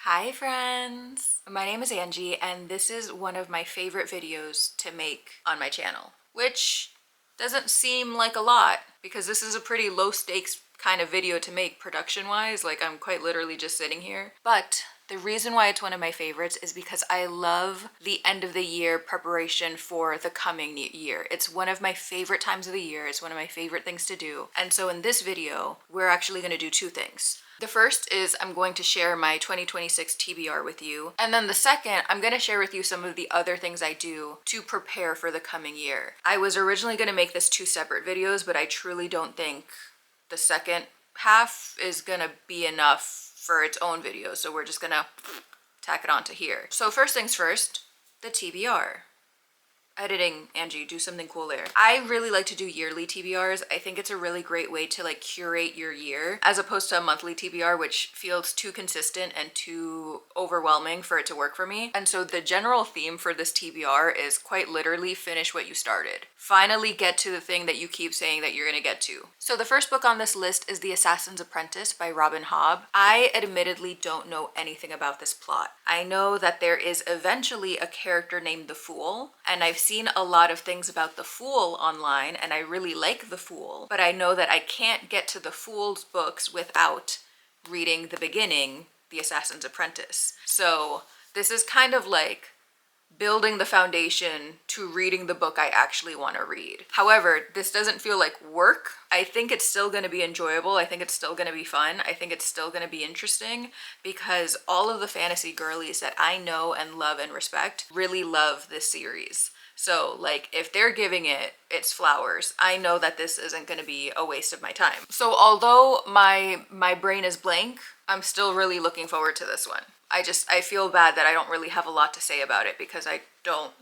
Hi friends! My name is Angie and this is one of my favorite videos to make on my channel, which doesn't seem like a lot because this is a pretty low stakes kind of video to make production wise, like I'm quite literally just sitting here. But the reason why it's one of my favorites is because I love the end of the year preparation for the coming new year. It's one of my favorite times of the year. It's one of my favorite things to do. And so in this video, we're actually going to do two things. The first is I'm going to share my 2026 TBR with you. And then the second, I'm going to share with you some of the other things I do to prepare for the coming year. I was originally going to make this two separate videos, but I truly don't think the second half is going to be enough for its own video. So we're just going to tack it onto here. So first things first, the TBR. Editing, Angie, do something cool there. I really like to do yearly TBRs. I think it's a really great way to like curate your year as opposed to a monthly TBR, which feels too consistent and too overwhelming for it to work for me. And so the general theme for this TBR is quite literally finish what you started. Finally get to the thing that you keep saying that you're gonna get to. So the first book on this list is The Assassin's Apprentice by Robin Hobb. I admittedly don't know anything about this plot. I know that there is eventually a character named the Fool, and I've seen a lot of things about the Fool online and I really like the Fool, but I know that I can't get to the Fool's books without reading the beginning, The Assassin's Apprentice. So this is kind of like building the foundation to reading the book I actually want to read. However, this doesn't feel like work. I think it's still going to be enjoyable. I think it's still going to be fun. I think it's still going to be interesting because all of the fantasy girlies that I know and love and respect really love this series. So like if they're giving it its flowers, I know that this isn't going to be a waste of my time. So although my brain is blank, I'm still really looking forward to this one. I feel bad that I don't really have a lot to say about it because I don't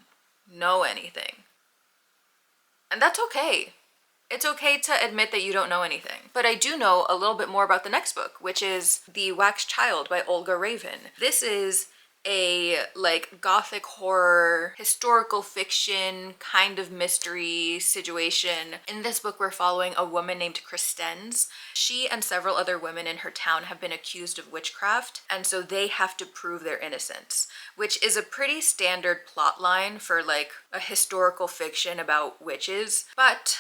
know anything. And that's okay. It's okay to admit that you don't know anything. But I do know a little bit more about the next book, which is The Wax Child by Olga Raven. This is a like gothic horror, historical fiction kind of mystery situation. In this book, we're following a woman named Christens. She and several other women in her town have been accused of witchcraft, and so they have to prove their innocence, which is a pretty standard plot line for like a historical fiction about witches. But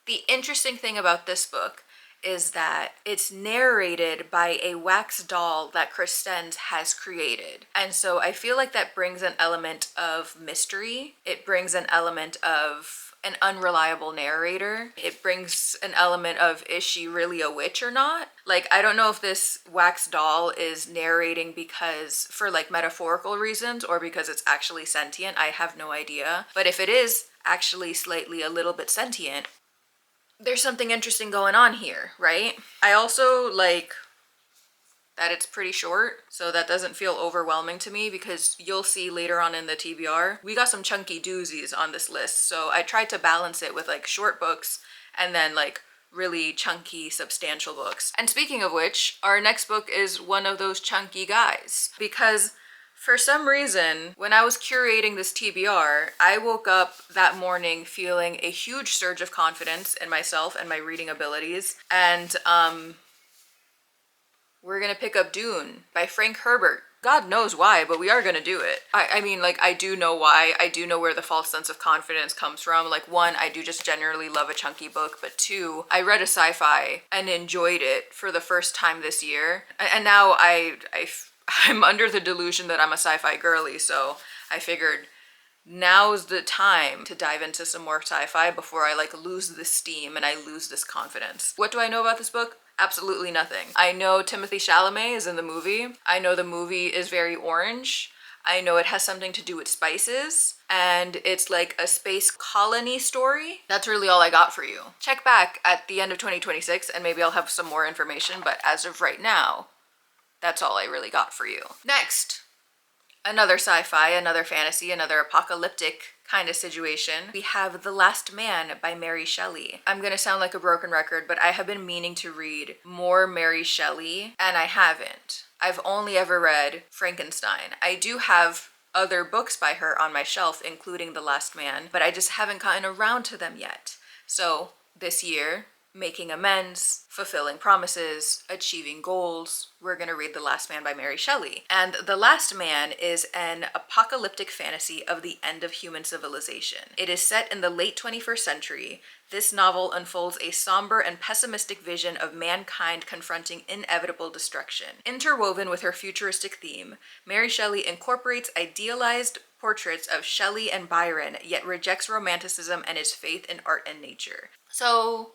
the interesting thing about this book is that it's narrated by a wax doll that Christens has created. And so I feel like that brings an element of mystery. It brings an element of an unreliable narrator. It brings an element of, is she really a witch or not? Like, I don't know if this wax doll is narrating because for like metaphorical reasons or because it's actually sentient. I have no idea. But if it is actually slightly a little bit sentient, there's something interesting going on here, right? I also like that it's pretty short, so that doesn't feel overwhelming to me because you'll see later on in the TBR, we got some chunky doozies on this list. So I tried to balance it with like short books and then like really chunky, substantial books. And speaking of which, our next book is one of those chunky guys because for some reason, when I was curating this TBR, I woke up that morning feeling a huge surge of confidence in myself and my reading abilities. And we're gonna pick up Dune by Frank Herbert. God knows why, but we are gonna do it. I mean, like, I do know why. I do know where the false sense of confidence comes from. Like, one, I do just generally love a chunky book, but two, I read a sci-fi and enjoyed it for the first time this year. And now I'm under the delusion that I'm a sci-fi girly, so I figured now's the time to dive into some more sci-fi before I like lose this steam and I lose this confidence. What do I know about this book? Absolutely nothing. I know Timothee Chalamet is in the movie. I know the movie is very orange. I know it has something to do with spices and it's like a space colony story. That's really all I got for you. Check back at the end of 2026 and maybe I'll have some more information, but as of right now, that's all I really got for you. Next, another sci-fi, another fantasy, another apocalyptic kind of situation. We have The Last Man by Mary Shelley. I'm gonna sound like a broken record, but I have been meaning to read more Mary Shelley and I haven't. I've only ever read Frankenstein. I do have other books by her on my shelf, including The Last Man, but I just haven't gotten around to them yet. So this year, making amends, fulfilling promises, achieving goals. We're going to read The Last Man by Mary Shelley. And The Last Man is an apocalyptic fantasy of the end of human civilization. It is set in the late 21st century. This novel unfolds a somber and pessimistic vision of mankind confronting inevitable destruction. Interwoven with her futuristic theme, Mary Shelley incorporates idealized portraits of Shelley and Byron, yet rejects romanticism and his faith in art and nature. So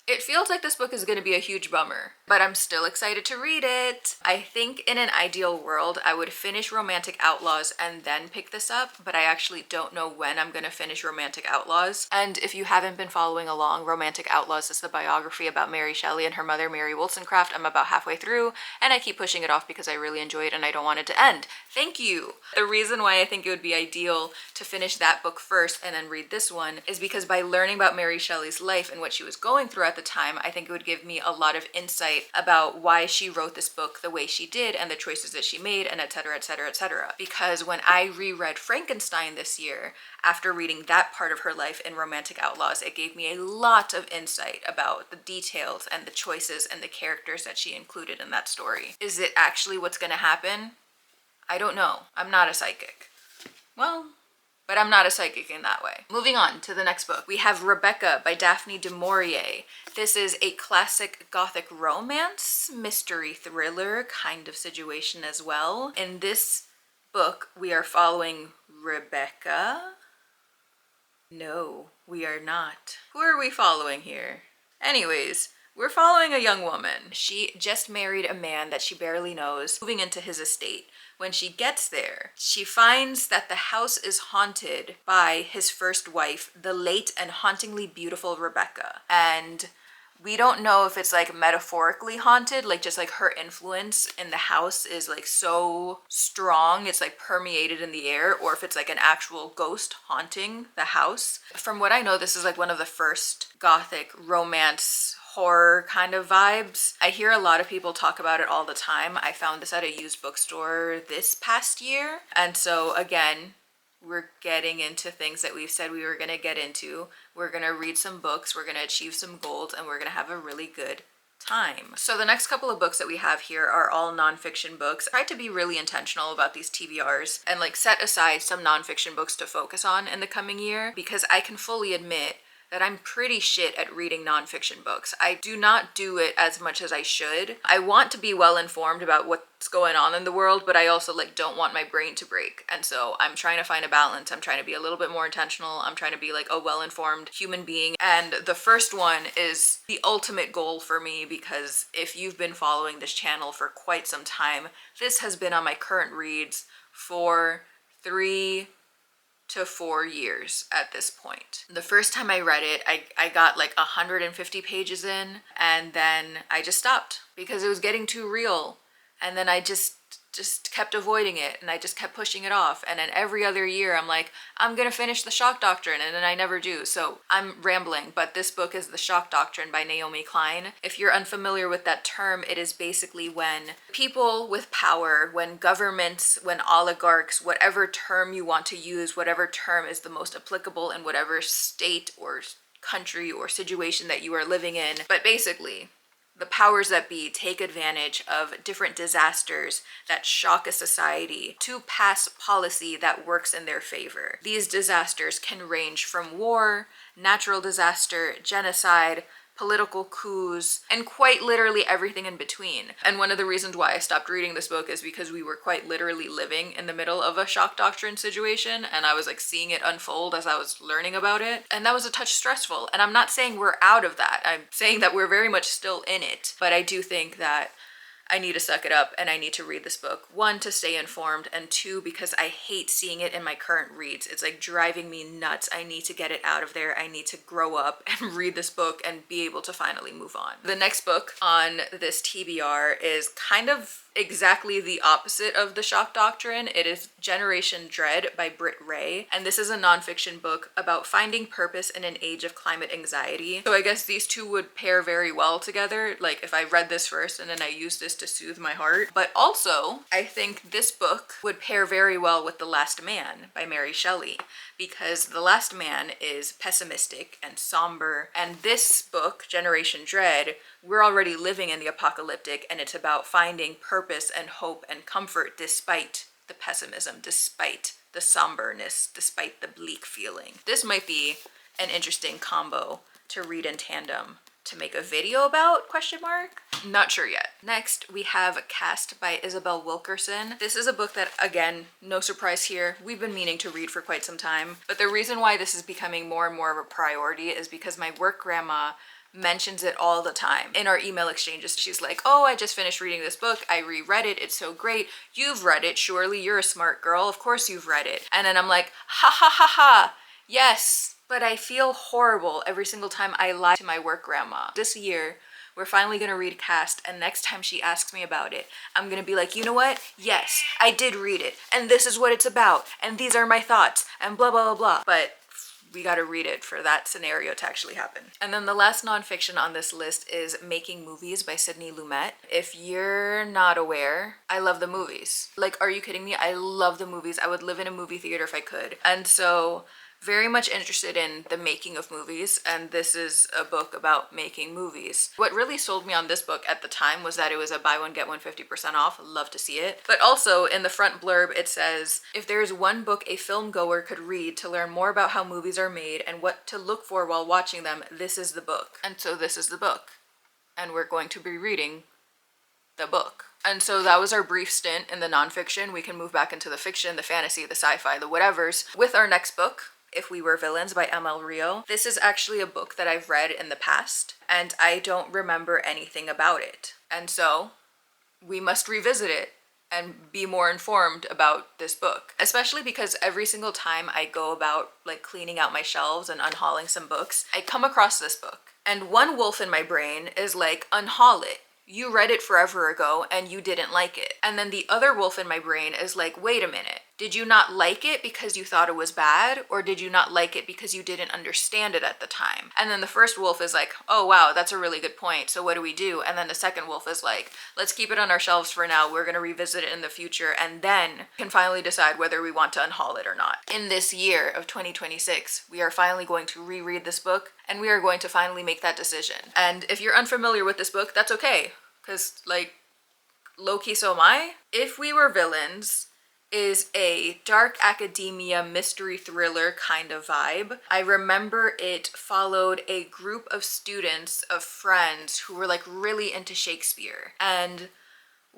it feels like this book is going to be a huge bummer, but I'm still excited to read it. I think in an ideal world, I would finish Romantic Outlaws and then pick this up, but I actually don't know when I'm going to finish Romantic Outlaws. And if you haven't been following along, Romantic Outlaws is the biography about Mary Shelley and her mother, Mary Wollstonecraft. I'm about halfway through, and I keep pushing it off because I really enjoy it and I don't want it to end. Thank you! The reason why I think it would be ideal to finish that book first and then read this one is because by learning about Mary Shelley's life and what she was going through at the time, I think it would give me a lot of insight about why she wrote this book the way she did and the choices that she made, and etc, etc, etc. Because when I reread Frankenstein this year, after reading that part of her life in Romantic Outlaws, it gave me a lot of insight about the details and the choices and the characters that she included in that story. Is it actually what's going to happen? I don't know. I'm not a psychic. Well, but I'm not a psychic in that way. Moving on to the next book. We have Rebecca by Daphne du Maurier. This is a classic Gothic romance, mystery thriller kind of situation as well. In this book, we are following Rebecca. No, we are not. Who are we following here? Anyways, we're following a young woman. She just married a man that she barely knows, moving into his estate. When she gets there, she finds that the house is haunted by his first wife, the late and hauntingly beautiful Rebecca. And we don't know if it's like metaphorically haunted, like just like her influence in the house is like so strong, it's like permeated in the air, or if it's like an actual ghost haunting the house. From what I know, this is like one of the first Gothic romance horror kind of vibes. I hear a lot of people talk about it all the time. I found this at a used bookstore this past year. And so again, we're getting into things that we've said we were going to get into. We're going to read some books, we're going to achieve some goals, and we're going to have a really good time. So the next couple of books that we have here are all nonfiction books. I tried to be really intentional about these TBRs and like set aside some nonfiction books to focus on in the coming year, because I can fully admit that I'm pretty shit at reading nonfiction books. I do not do it as much as I should. I want to be well informed about what's going on in the world, but I also like don't want my brain to break. And so I'm trying to find a balance. I'm trying to be a little bit more intentional. I'm trying to be like a well-informed human being. And the first one is the ultimate goal for me, because if you've been following this channel for quite some time, this has been on my current reads for 3 to 4 years at this point. The first time I read it, I got like 150 pages in, and then I just stopped because it was getting too real. And then I just kept avoiding it, and I just kept pushing it off. And then every other year I'm like, I'm gonna finish The Shock Doctrine, and then I never do. So I'm rambling, but this book is The Shock Doctrine by Naomi Klein. If you're unfamiliar with that term, it is basically when people with power, when governments, when oligarchs, whatever term you want to use, whatever term is the most applicable in whatever state or country or situation that you are living in, but basically the powers that be take advantage of different disasters that shock a society to pass policy that works in their favor. These disasters can range from war, natural disaster, genocide, political coups, and quite literally everything in between. And one of the reasons why I stopped reading this book is because we were quite literally living in the middle of a shock doctrine situation, and I was like seeing it unfold as I was learning about it, and that was a touch stressful. And I'm not saying we're out of that, I'm saying that we're very much still in it, but I do think that I need to suck it up and I need to read this book. 1, to stay informed, and 2, because I hate seeing it in my current reads. It's like driving me nuts. I need to get it out of there. I need to grow up and read this book and be able to finally move on. The next book on this TBR is kind of exactly the opposite of The Shock Doctrine. It is Generation Dread by Britt Ray, and this is a nonfiction book about finding purpose in an age of climate anxiety. So I guess these two would pair very well together, like if I read this first and then I used this to soothe my heart. But also, I think this book would pair very well with The Last Man by Mary Shelley, because The Last Man is pessimistic and somber, and this book, Generation Dread, we're already living in the apocalyptic, and it's about finding purpose and hope and comfort despite the pessimism, despite the somberness, despite the bleak feeling. This might be an interesting combo to read in tandem to make a video about, question mark? Not sure yet. Next, we have Cast by Isabel Wilkerson. This is a book that, again, no surprise here, we've been meaning to read for quite some time, but the reason why this is becoming more and more of a priority is because my work grandma mentions it all the time. In our email exchanges, she's like, oh, I just finished reading this book. I reread it. It's so great. You've read it. Surely you're a smart girl. Of course you've read it. And then I'm like, ha ha ha ha. Yes, but I feel horrible every single time I lie to my work grandma. This year, we're finally gonna read Cast, and next time she asks me about it, I'm gonna be like, you know what? Yes, I did read it, and this is what it's about, and these are my thoughts, and blah, blah, blah, blah. But we got to read it for that scenario to actually happen. And then the last nonfiction on this list is Making Movies by Sidney Lumet. If you're not aware, I love the movies. Like, are you kidding me? I love the movies. I would live in a movie theater if I could. And so very much interested in the making of movies, and this is a book about making movies. What really sold me on this book at the time was that it was a buy one get one 50% off. Love to see it. But also in the front blurb it says, if there is one book a film goer could read to learn more about how movies are made and what to look for while watching them, this is the book. And so this is the book, and we're going to be reading the book. And so that was our brief stint in the nonfiction. We can move back into the fiction, the fantasy, the sci-fi, the whatevers with our next book, If We Were Villains by M.L. Rio. This is actually a book that I've read in the past, and I don't remember anything about it. And so we must revisit it and be more informed about this book, especially because every single time I go about like cleaning out my shelves and unhauling some books, I come across this book. And one wolf in my brain is like, unhaul it. You read it forever ago and you didn't like it. And then the other wolf in my brain is like, wait a minute. Did you not like it because you thought it was bad? Or did you not like it because you didn't understand it at the time? And then the first wolf is like, oh wow, that's a really good point. So what do we do? And then the second wolf is like, let's keep it on our shelves for now. We're gonna revisit it in the future and then can finally decide whether we want to unhaul it or not. In this year of 2026, we are finally going to reread this book and we are going to finally make that decision. And if you're unfamiliar with this book, that's okay. Cause like, low-key so am I. If We Were Villains is a dark academia mystery thriller kind of vibe. I remember it followed a group of students, of friends who were like really into Shakespeare, and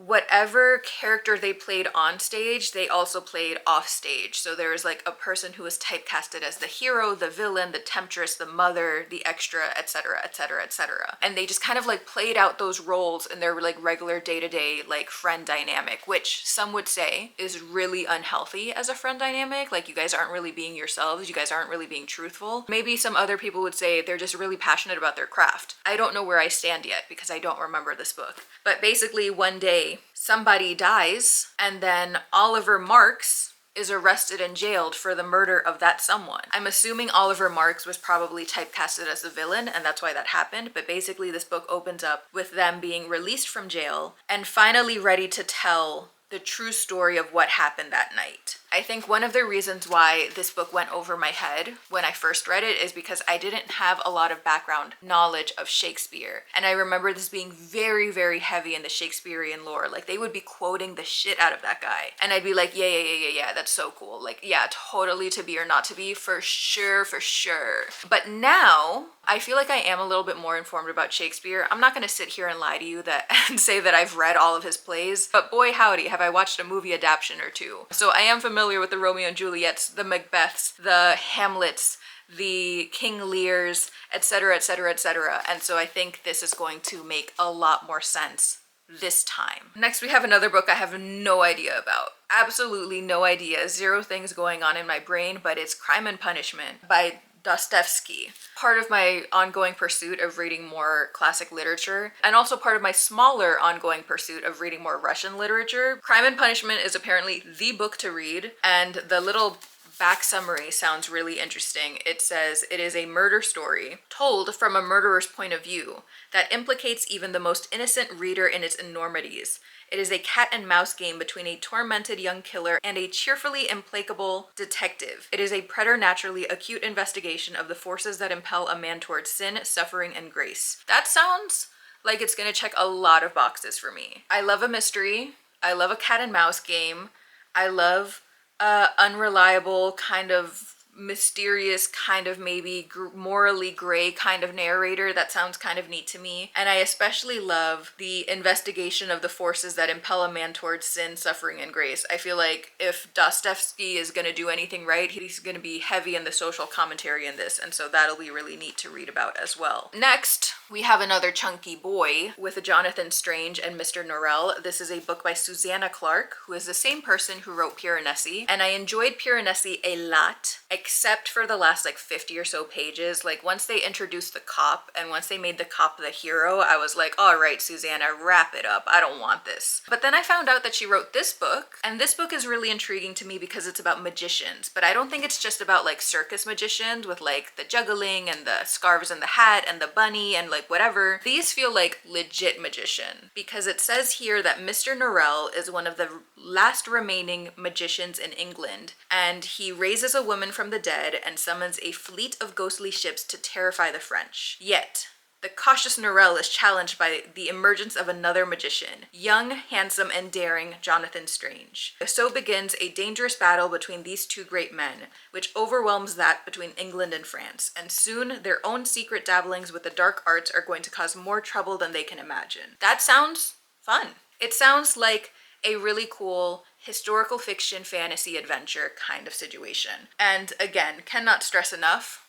whatever character they played on stage, they also played off stage. So there was like a person who was typecasted as the hero, the villain, the temptress, the mother, the extra, etc., etc., etc. And they just kind of like played out those roles in their like regular day-to-day like friend dynamic, which some would say is really unhealthy as a friend dynamic. Like, you guys aren't really being yourselves, you guys aren't really being truthful. Maybe some other people would say they're just really passionate about their craft. I don't know where I stand yet because I don't remember this book. But basically one day somebody dies, and then Oliver Marks is arrested and jailed for the murder of that someone. I'm assuming Oliver Marks was probably typecasted as the villain, and that's why that happened, but basically this book opens up with them being released from jail and finally ready to tell the true story of what happened that night. I think one of the reasons why this book went over my head when I first read it is because I didn't have a lot of background knowledge of Shakespeare. And I remember this being very, very heavy in the Shakespearean lore. Like, they would be quoting the shit out of that guy. And I'd be like, yeah, that's so cool. Like, yeah, totally to be or not to be, for sure, for sure. But now, I feel like I am a little bit more informed about Shakespeare. I'm not gonna sit here and lie to you and say that I've read all of his plays, but boy howdy, have I watched a movie adaptation or two. So I am familiar with the Romeo and Juliets, the Macbeths, the Hamlets, the King Lears, etc., etc., etc. And so I think this is going to make a lot more sense this time. Next, we have another book I have no idea about. Absolutely no idea. Zero things going on in my brain, but it's Crime and Punishment by Dostoevsky. Part of my ongoing pursuit of reading more classic literature, and also part of my smaller ongoing pursuit of reading more Russian literature. Crime and Punishment is apparently the book to read, and the little back summary sounds really interesting. It says, it is a murder story told from a murderer's point of view that implicates even the most innocent reader in its enormities. It is a cat and mouse game between a tormented young killer and a cheerfully implacable detective. It is a preternaturally acute investigation of the forces that impel a man towards sin, suffering, and grace. That sounds like it's gonna check a lot of boxes for me. I love a mystery. I love a cat and mouse game. I love unreliable, kind of mysterious, kind of maybe morally gray kind of narrator. That sounds kind of neat to me. And I especially love the investigation of the forces that impel a man towards sin, suffering, and grace. I feel like if Dostoevsky is going to do anything right, he's going to be heavy in the social commentary in this, and so that'll be really neat to read about as well. Next, we have another chunky boy with Jonathan Strange and Mr. Norrell. This is a book by Susanna Clarke, who is the same person who wrote Piranesi, and I enjoyed Piranesi a lot, except for the last like 50 or so pages. Like once they introduced the cop and once they made the cop the hero, I was like, all right, Susanna, wrap it up. I don't want this. But then I found out that she wrote this book, and this book is really intriguing to me because it's about magicians, but I don't think it's just about like circus magicians with like the juggling and the scarves and the hat and the bunny and like whatever. These feel like legit magician, because it says here that Mr. Norrell is one of the last remaining magicians in England, and he raises a woman from the dead and summons a fleet of ghostly ships to terrify the French. Yet, the cautious Norrell is challenged by the emergence of another magician, young, handsome, and daring Jonathan Strange. So begins a dangerous battle between these two great men, which overwhelms that between England and France, and soon their own secret dabblings with the dark arts are going to cause more trouble than they can imagine. That sounds fun. It sounds like a really cool historical fiction fantasy adventure kind of situation. And again, cannot stress enough,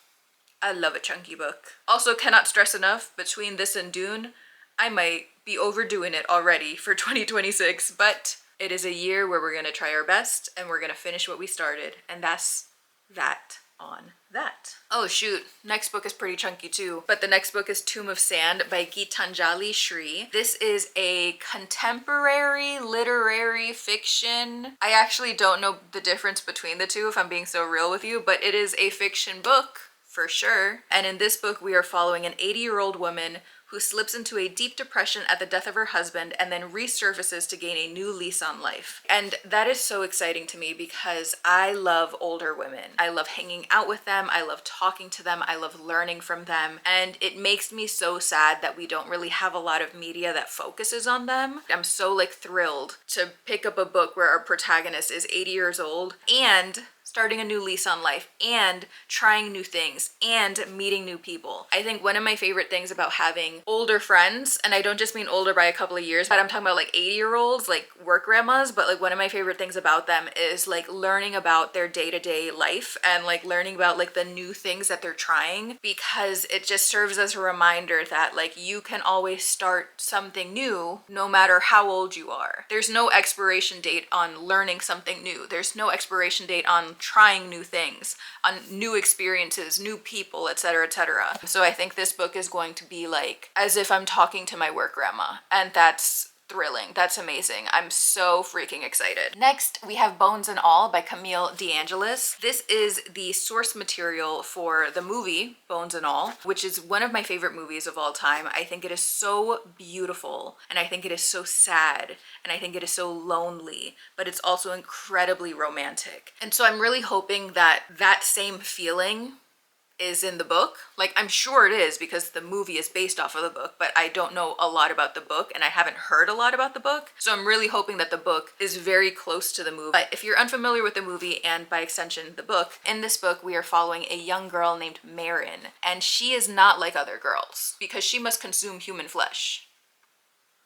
I love a chunky book. Also cannot stress enough, between this and Dune, I might be overdoing it already for 2026, but it is a year where we're gonna try our best and we're gonna finish what we started, and that's that on that. Oh shoot, next book is pretty chunky too, but the next book is Tomb of Sand by Gitanjali Shree. This is a contemporary literary fiction. I actually don't know the difference between the two, if I'm being so real with you, but it is a fiction book for sure. And in this book, we are following an 80-year-old woman who slips into a deep depression at the death of her husband and then resurfaces to gain a new lease on life. And that is so exciting to me because I love older women. I love hanging out with them. I love talking to them. I love learning from them. And it makes me so sad that we don't really have a lot of media that focuses on them. I'm so like thrilled to pick up a book where our protagonist is 80 years old and starting a new lease on life and trying new things and meeting new people. I think one of my favorite things about having older friends, and I don't just mean older by a couple of years, but I'm talking about like 80-year-olds, like work grandmas, but like one of my favorite things about them is like learning about their day-to-day life and like learning about like the new things that they're trying, because it just serves as a reminder that like you can always start something new no matter how old you are. There's no expiration date on learning something new. There's no expiration date on trying new things, on new experiences, new people, etc., etc. So I think this book is going to be like as if I'm talking to my work grandma, and that's thrilling. That's amazing. I'm so freaking excited. Next, we have Bones and All by Camille DeAngelis. This is the source material for the movie Bones and All, which is one of my favorite movies of all time. I think it is so beautiful, and I think it is so sad, and I think it is so lonely, but it's also incredibly romantic. And so I'm really hoping that that same feeling is in the book. Like, I'm sure it is because the movie is based off of the book, but I don't know a lot about the book and I haven't heard a lot about the book. So I'm really hoping that the book is very close to the movie. But if you're unfamiliar with the movie and by extension the book, in this book we are following a young girl named Marin, and she is not like other girls because she must consume human flesh.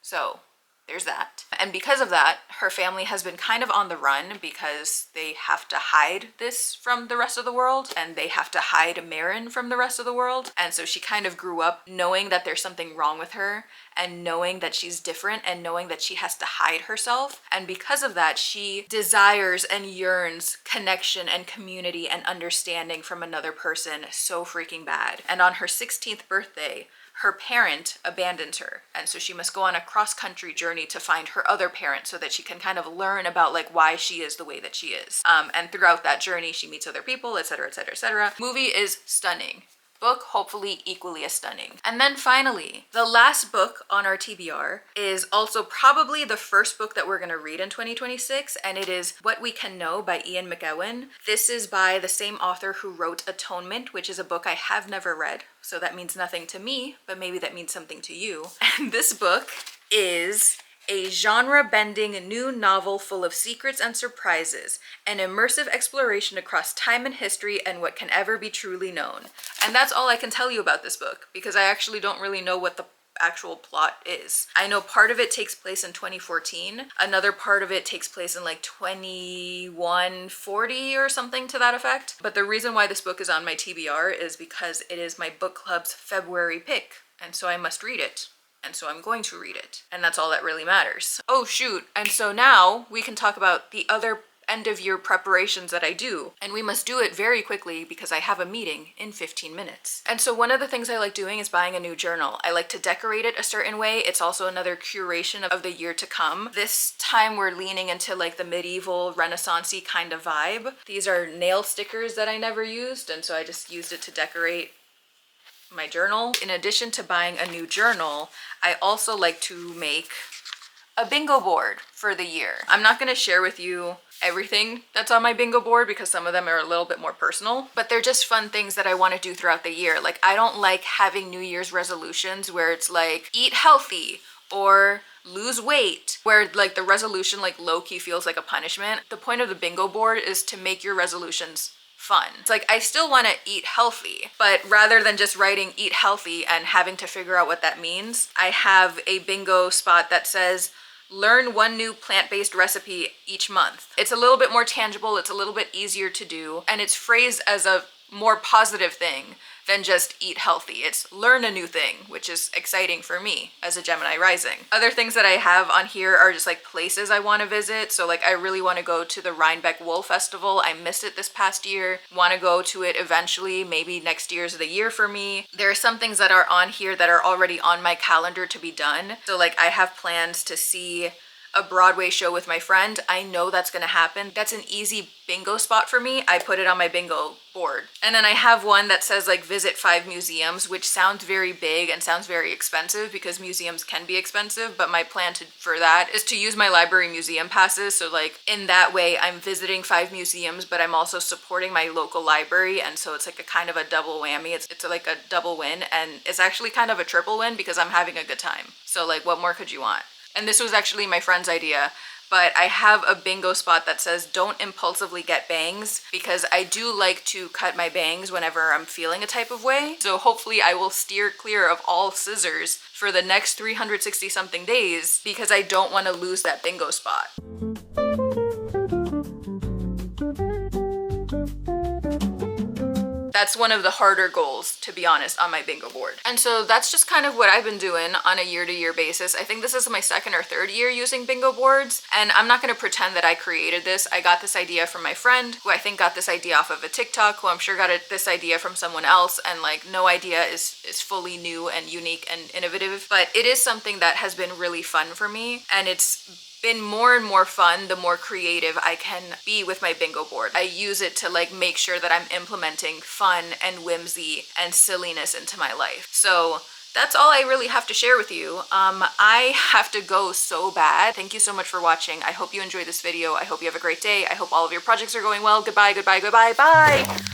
So there's that. And because of that, her family has been kind of on the run because they have to hide this from the rest of the world, and they have to hide Marin from the rest of the world. And so she kind of grew up knowing that there's something wrong with her, and knowing that she's different, and knowing that she has to hide herself. And because of that, she desires and yearns connection and community and understanding from another person so freaking bad. And on her 16th birthday, her parent abandons her, and so she must go on a cross-country journey to find her other parent so that she can kind of learn about like why she is the way that she is. And throughout that journey she meets other people, etc, etc, etc. Movie is stunning. Book, hopefully equally as stunning. And then finally, the last book on our TBR is also probably the first book that we're gonna read in 2026, and it is What We Can Know by Ian McEwan. This is by the same author who wrote Atonement, which is a book I have never read, so that means nothing to me, but maybe that means something to you. And this book is a genre-bending new novel full of secrets and surprises, an immersive exploration across time and history and what can ever be truly known. And that's all I can tell you about this book, because I actually don't really know what the actual plot is. I know part of it takes place in 2014, another part of it takes place in like 2140 or something to that effect. But the reason why this book is on my TBR is because it is my book club's February pick, and so I must read it. And so I'm going to read it. And that's all that really matters. Oh shoot, and so now we can talk about the other end of year preparations that I do. And we must do it very quickly because I have a meeting in 15 minutes. And so one of the things I like doing is buying a new journal. I like to decorate it a certain way. It's also another curation of the year to come. This time we're leaning into like the medieval Renaissance-y kind of vibe. These are nail stickers that I never used, and so I just used it to decorate my journal. In addition to buying a new journal, I also like to make a bingo board for the year. I'm not gonna share with you everything that's on my bingo board because some of them are a little bit more personal, but they're just fun things that I want to do throughout the year. Like, I don't like having New Year's resolutions where it's like eat healthy or lose weight, where like the resolution like low-key feels like a punishment. The point of the bingo board is to make your resolutions fun. It's like, I still want to eat healthy, but rather than just writing eat healthy and having to figure out what that means, I have a bingo spot that says learn one new plant-based recipe each month. It's a little bit more tangible, it's a little bit easier to do, and it's phrased as a more positive thing than just eat healthy. It's learn a new thing, which is exciting for me as a Gemini rising. Other things that I have on here are just like places I want to visit. So like, I really want to go to the Rhinebeck Wool Festival. I missed it this past year. Want to go to it eventually. Maybe next year's the year for me. There are some things that are on here that are already on my calendar to be done. So like, I have plans to see a Broadway show with my friend. I know that's gonna happen. That's an easy bingo spot for me. I put it on my bingo board. And then I have one that says like visit 5 museums, which sounds very big and sounds very expensive because museums can be expensive, but my plan for that is to use my library museum passes. So like, in that way I'm visiting 5 museums, but I'm also supporting my local library, and so it's like a kind of a double whammy. It's like a double win, and it's actually kind of a triple win because I'm having a good time. So like, what more could you want? And this was actually my friend's idea, but I have a bingo spot that says don't impulsively get bangs, because I do like to cut my bangs whenever I'm feeling a type of way. So hopefully I will steer clear of all scissors for the next 360 something days because I don't want to lose that bingo spot. That's one of the harder goals, to be honest, on my bingo board. And so that's just kind of what I've been doing on a year-to-year basis. I think this is my 2nd or 3rd year using bingo boards, and I'm not gonna pretend that I created this. I got this idea from my friend, who I think got this idea off of a TikTok, who I'm sure got this idea from someone else, and like, no idea is fully new and unique and innovative, but it is something that has been really fun for me, and it's been more and more fun the more creative I can be with my bingo board. I use it to like make sure that I'm implementing fun and whimsy and silliness into my life. So that's all I really have to share with you. I have to go so bad. Thank you so much for watching. I hope you enjoyed this video. I hope you have a great day. I hope all of your projects are going well. Goodbye, goodbye, goodbye, bye!